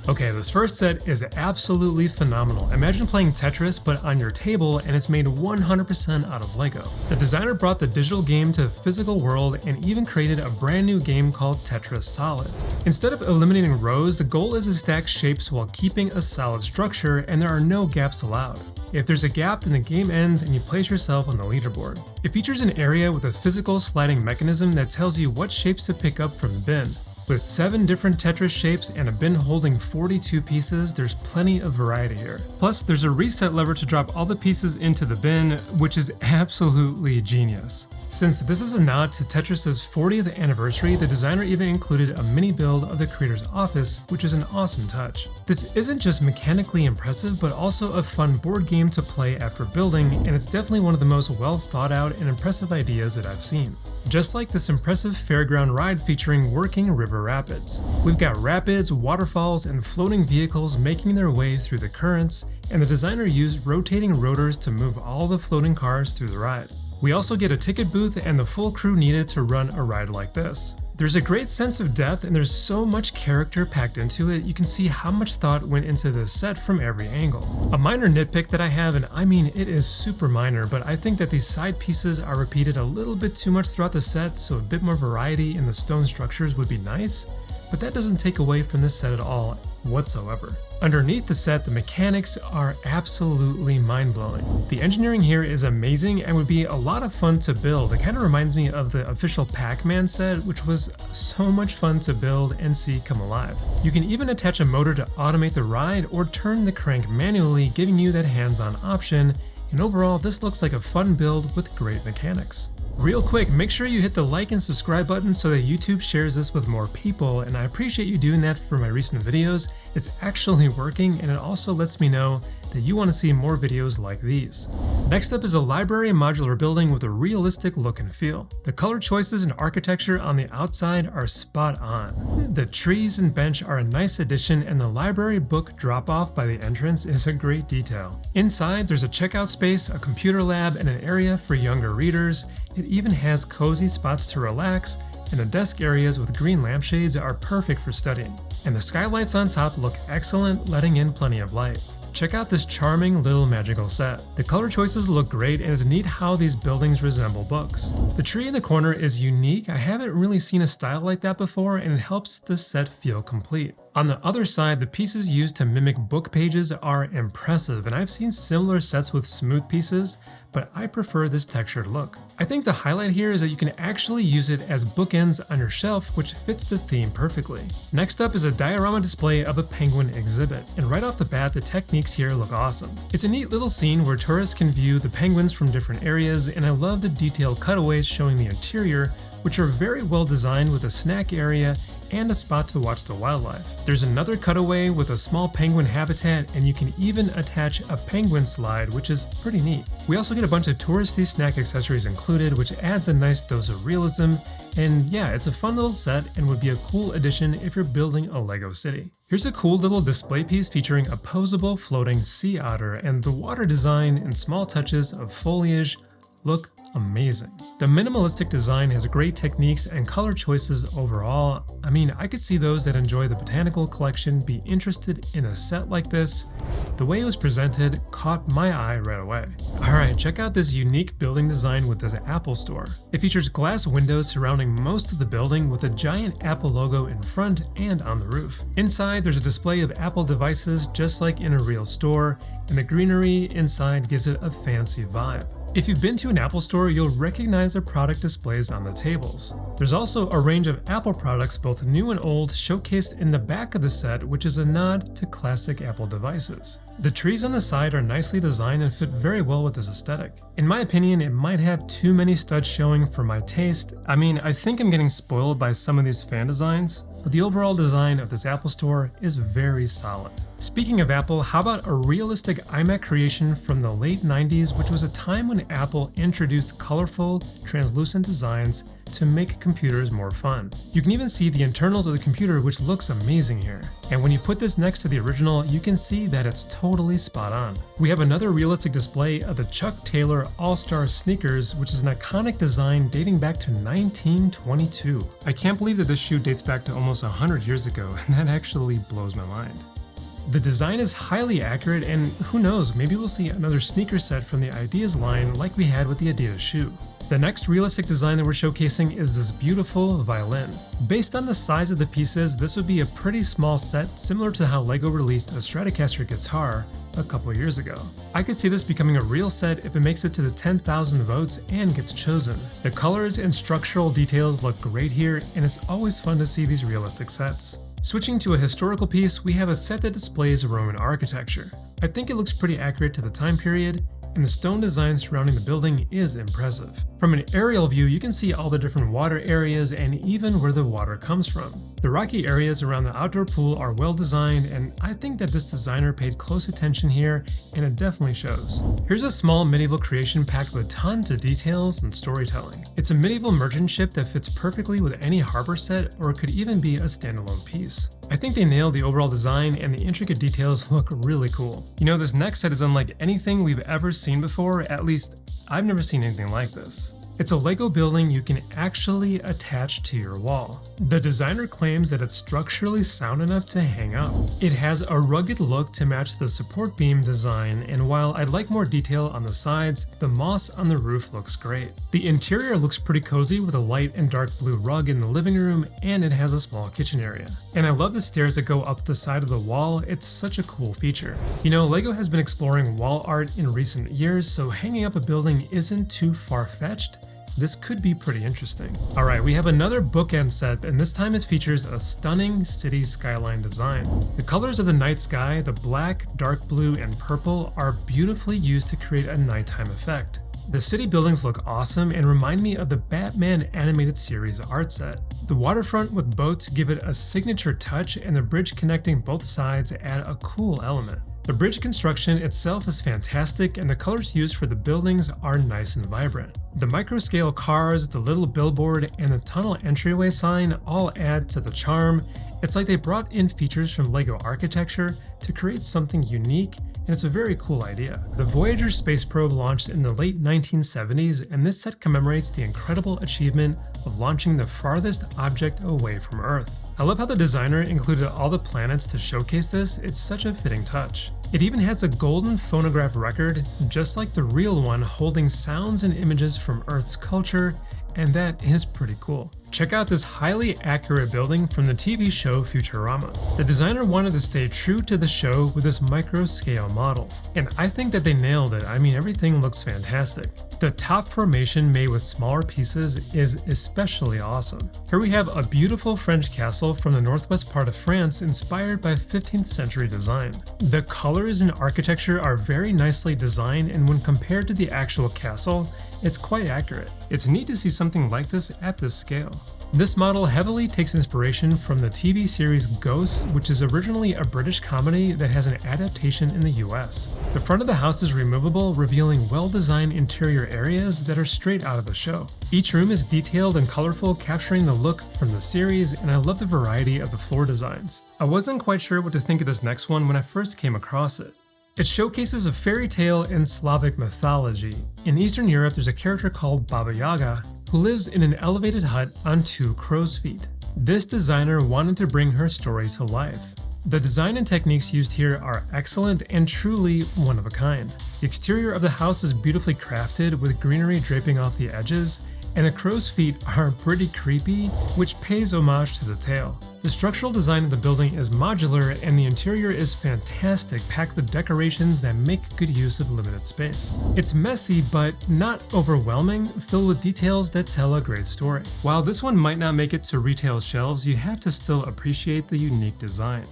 Okay, this first set is absolutely phenomenal. Imagine playing Tetris but on your table, and it's made 100% out of Lego. The designer brought the digital game to the physical world and even created a brand new game called Tetris Solid. Instead of eliminating rows, the goal is to stack shapes while keeping a solid structure, and there are no gaps allowed. If there's a gap, then the game ends and you place yourself on the leaderboard. It features an area with a physical sliding mechanism that tells you what shapes to pick up from the bin. With 7 different Tetris shapes and a bin holding 42 pieces, there's plenty of variety here. Plus, there's a reset lever to drop all the pieces into the bin, which is absolutely genius. Since this is a nod to Tetris' 40th anniversary, the designer even included a mini build of the creator's office, which is an awesome touch. This isn't just mechanically impressive, but also a fun board game to play after building, and it's definitely one of the most well thought out and impressive ideas that I've seen. Just like this impressive fairground ride featuring working river rapids. We've got rapids, waterfalls, and floating vehicles making their way through the currents, and the designer used rotating rotors to move all the floating cars through the ride. We also get a ticket booth and the full crew needed to run a ride like this. There's a great sense of depth and there's so much character packed into it, you can see how much thought went into this set from every angle. A minor nitpick that I have, and I mean it is super minor, but I think that these side pieces are repeated a little bit too much throughout the set, so a bit more variety in the stone structures would be nice, but that doesn't take away from this set at all whatsoever. Underneath the set, the mechanics are absolutely mind-blowing. The engineering here is amazing and would be a lot of fun to build. It kind of reminds me of the official Pac-Man set, which was so much fun to build and see come alive. You can even attach a motor to automate the ride or turn the crank manually, giving you that hands-on option, and overall this looks like a fun build with great mechanics. Real quick, make sure you hit the like and subscribe button so that YouTube shares this with more people, and I appreciate you doing that for my recent videos. It's actually working, and it also lets me know that you want to see more videos like these. Next up is a library modular building with a realistic look and feel. The color choices and architecture on the outside are spot on. The trees and bench are a nice addition, and the library book drop-off by the entrance is a great detail. Inside, there's a checkout space, a computer lab, and an area for younger readers. It even has cozy spots to relax, and the desk areas with green lampshades are perfect for studying. And the skylights on top look excellent, letting in plenty of light. Check out this charming little magical set. The color choices look great, and it's neat how these buildings resemble books. The tree in the corner is unique. I haven't really seen a style like that before, and it helps the set feel complete. On the other side, the pieces used to mimic book pages are impressive, and I've seen similar sets with smooth pieces, but I prefer this textured look. I think the highlight here is that you can actually use it as bookends on your shelf, which fits the theme perfectly. Next up is a diorama display of a penguin exhibit, and right off the bat, the techniques here look awesome. It's a neat little scene where tourists can view the penguins from different areas, and I love the detailed cutaways showing the interior, which are very well designed with a snack area and a spot to watch the wildlife. There's another cutaway with a small penguin habitat, and you can even attach a penguin slide, which is pretty neat. We also get a bunch of touristy snack accessories included, which adds a nice dose of realism, and yeah, it's a fun little set and would be a cool addition if you're building a Lego city. Here's a cool little display piece featuring a posable floating sea otter, and the water design and small touches of foliage look amazing. The minimalistic design has great techniques and color choices overall. I mean, I could see those that enjoy the botanical collection be interested in a set like this. The way it was presented caught my eye right away. Alright, check out this unique building design with this Apple store. It features glass windows surrounding most of the building with a giant Apple logo in front and on the roof. Inside, there's a display of Apple devices just like in a real store, and the greenery inside gives it a fancy vibe. If you've been to an Apple store, you'll recognize the product displays on the tables. There's also a range of Apple products, both new and old, showcased in the back of the set, which is a nod to classic Apple devices. The trees on the side are nicely designed and fit very well with this aesthetic. In my opinion, it might have too many studs showing for my taste. I mean, I think I'm getting spoiled by some of these fan designs, but the overall design of this Apple store is very solid. Speaking of Apple, how about a realistic iMac creation from the late 90s, which was a time when Apple introduced colorful, translucent designs to make computers more fun. You can even see the internals of the computer, which looks amazing here. And when you put this next to the original, you can see that it's totally spot on. We have another realistic display of the Chuck Taylor All-Star sneakers, which is an iconic design dating back to 1922. I can't believe that this shoe dates back to almost 100 years ago, and that actually blows my mind. The design is highly accurate, and who knows, maybe we'll see another sneaker set from the Ideas line like we had with the Adidas shoe. The next realistic design that we're showcasing is this beautiful violin. Based on the size of the pieces, this would be a pretty small set, similar to how LEGO released a Stratocaster guitar a couple years ago. I could see this becoming a real set if it makes it to the 10,000 votes and gets chosen. The colors and structural details look great here, and it's always fun to see these realistic sets. Switching to a historical piece, we have a set that displays Roman architecture. I think it looks pretty accurate to the time period, and the stone design surrounding the building is impressive. From an aerial view, you can see all the different water areas and even where the water comes from. The rocky areas around the outdoor pool are well designed, and I think that this designer paid close attention here, and it definitely shows. Here's a small medieval creation packed with tons of details and storytelling. It's a medieval merchant ship that fits perfectly with any harbor set, or it could even be a standalone piece. I think they nailed the overall design, and the intricate details look really cool. You know, this next set is unlike anything we've ever seen before, at least I've never seen anything like this. It's a LEGO building you can actually attach to your wall. The designer claims that it's structurally sound enough to hang up. It has a rugged look to match the support beam design, and while I'd like more detail on the sides, the moss on the roof looks great. The interior looks pretty cozy with a light and dark blue rug in the living room, and it has a small kitchen area. And I love the stairs that go up the side of the wall. It's such a cool feature. You know, LEGO has been exploring wall art in recent years, so hanging up a building isn't too far-fetched. This could be pretty interesting. Alright, we have another bookend set, and this time it features a stunning city skyline design. The colors of the night sky, the black, dark blue, and purple, are beautifully used to create a nighttime effect. The city buildings look awesome and remind me of the Batman animated series art set. The waterfront with boats give it a signature touch, and the bridge connecting both sides add a cool element. The bridge construction itself is fantastic, and the colors used for the buildings are nice and vibrant. The micro-scale cars, the little billboard, and the tunnel entryway sign all add to the charm. It's like they brought in features from LEGO architecture to create something unique, and it's a very cool idea. The Voyager space probe launched in the late 1970s, and this set commemorates the incredible achievement of launching the farthest object away from Earth. I love how the designer included all the planets to showcase this. It's such a fitting touch. It even has a golden phonograph record, just like the real one, holding sounds and images from Earth's culture, and that is pretty cool. Check out this highly accurate building from the TV show Futurama. The designer wanted to stay true to the show with this micro-scale model, and I think that they nailed it. I mean, everything looks fantastic. The top formation made with smaller pieces is especially awesome. Here we have a beautiful French castle from the northwest part of France inspired by 15th century design. The colors and architecture are very nicely designed, and when compared to the actual castle, it's quite accurate. It's neat to see something like this at this scale. This model heavily takes inspiration from the TV series Ghosts, which is originally a British comedy that has an adaptation in the US. The front of the house is removable, revealing well-designed interior areas that are straight out of the show. Each room is detailed and colorful, capturing the look from the series, and I love the variety of the floor designs. I wasn't quite sure what to think of this next one when I first came across it. It showcases a fairy tale in Slavic mythology. In Eastern Europe, there's a character called Baba Yaga who lives in an elevated hut on 2 crow's feet. This designer wanted to bring her story to life. The design and techniques used here are excellent and truly one of a kind. The exterior of the house is beautifully crafted with greenery draping off the edges, and the crow's feet are pretty creepy, which pays homage to the tale. The structural design of the building is modular, and the interior is fantastic, packed with decorations that make good use of limited space. It's messy, but not overwhelming, filled with details that tell a great story. While this one might not make it to retail shelves, you have to still appreciate the unique design.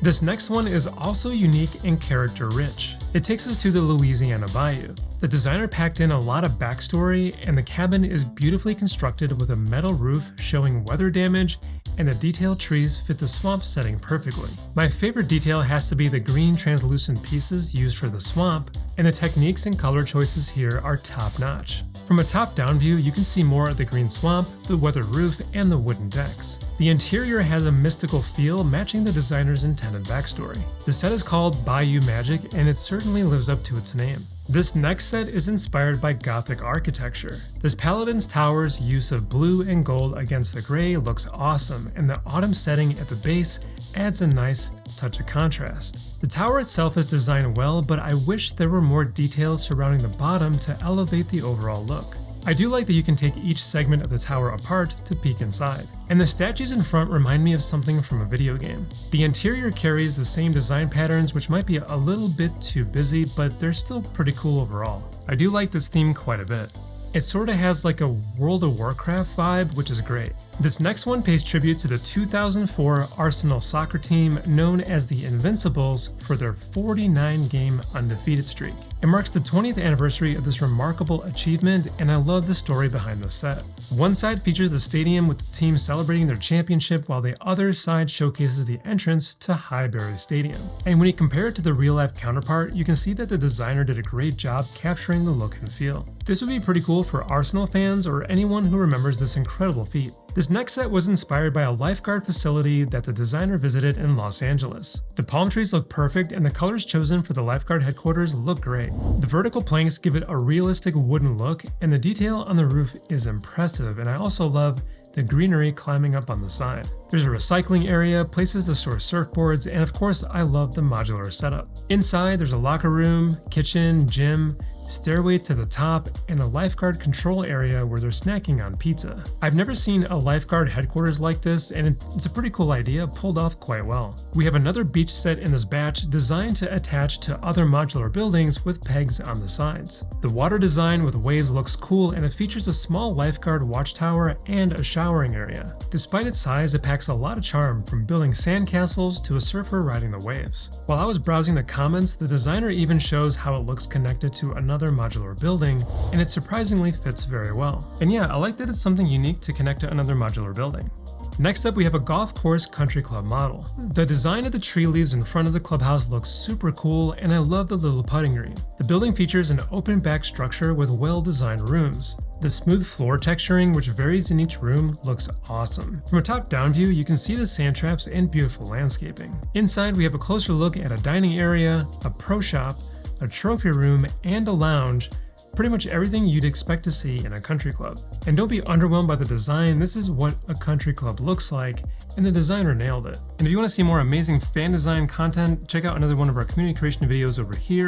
This next one is also unique and character-rich. It takes us to the Louisiana Bayou. The designer packed in a lot of backstory, and the cabin is beautifully constructed with a metal roof showing weather damage, and the detailed trees fit the swamp setting perfectly. My favorite detail has to be the green translucent pieces used for the swamp, and the techniques and color choices here are top-notch. From a top-down view, you can see more of the green swamp, the weathered roof, and the wooden decks. The interior has a mystical feel matching the designer's intended backstory. The set is called Bayou Magic, and it certainly lives up to its name. This next set is inspired by Gothic architecture. This Paladin's Tower's use of blue and gold against the gray looks awesome, and the autumn setting at the base adds a nice touch of contrast. The tower itself is designed well, but I wish there were more details surrounding the bottom to elevate the overall look. I do like that you can take each segment of the tower apart to peek inside. And the statues in front remind me of something from a video game. The interior carries the same design patterns, which might be a little bit too busy, but they're still pretty cool overall. I do like this theme quite a bit. It sort of has like a World of Warcraft vibe, which is great. This next one pays tribute to the 2004 Arsenal soccer team known as the Invincibles for their 49-game undefeated streak. It marks the 20th anniversary of this remarkable achievement, and I love the story behind the set. One side features the stadium with the team celebrating their championship, while the other side showcases the entrance to Highbury Stadium. And when you compare it to the real-life counterpart, you can see that the designer did a great job capturing the look and feel. This would be pretty cool for Arsenal fans or anyone who remembers this incredible feat. This next set was inspired by a lifeguard facility that the designer visited in Los Angeles. The palm trees look perfect, and the colors chosen for the lifeguard headquarters look great. The vertical planks give it a realistic wooden look, and the detail on the roof is impressive, and I also love the greenery climbing up on the side. There's a recycling area, places to store surfboards, and of course I love the modular setup. Inside there's a locker room, kitchen, gym, stairway to the top, and a lifeguard control area where they're snacking on pizza. I've never seen a lifeguard headquarters like this, and it's a pretty cool idea, pulled off quite well. We have another beach set in this batch designed to attach to other modular buildings with pegs on the sides. The water design with waves looks cool, and it features a small lifeguard watchtower and a showering area. Despite its size, it packs a lot of charm, from building sandcastles to a surfer riding the waves. While I was browsing the comments, the designer even shows how it looks connected to another modular building, and it surprisingly fits very well. And yeah, I like that it's something unique to connect to another modular building. Next up, we have a golf course country club model. The design of the tree leaves in front of the clubhouse looks super cool, and I love the little putting green. The building features an open back structure with well-designed rooms. The smooth floor texturing, which varies in each room, looks awesome. From a top-down view, you can see the sand traps and beautiful landscaping. Inside, we have a closer look at a dining area, a pro shop, a trophy room, and a lounge. Pretty much everything you'd expect to see in a country club. And don't be underwhelmed by the design, this is what a country club looks like, and the designer nailed it. And if you want to see more amazing fan design content, check out another one of our community creation videos over here.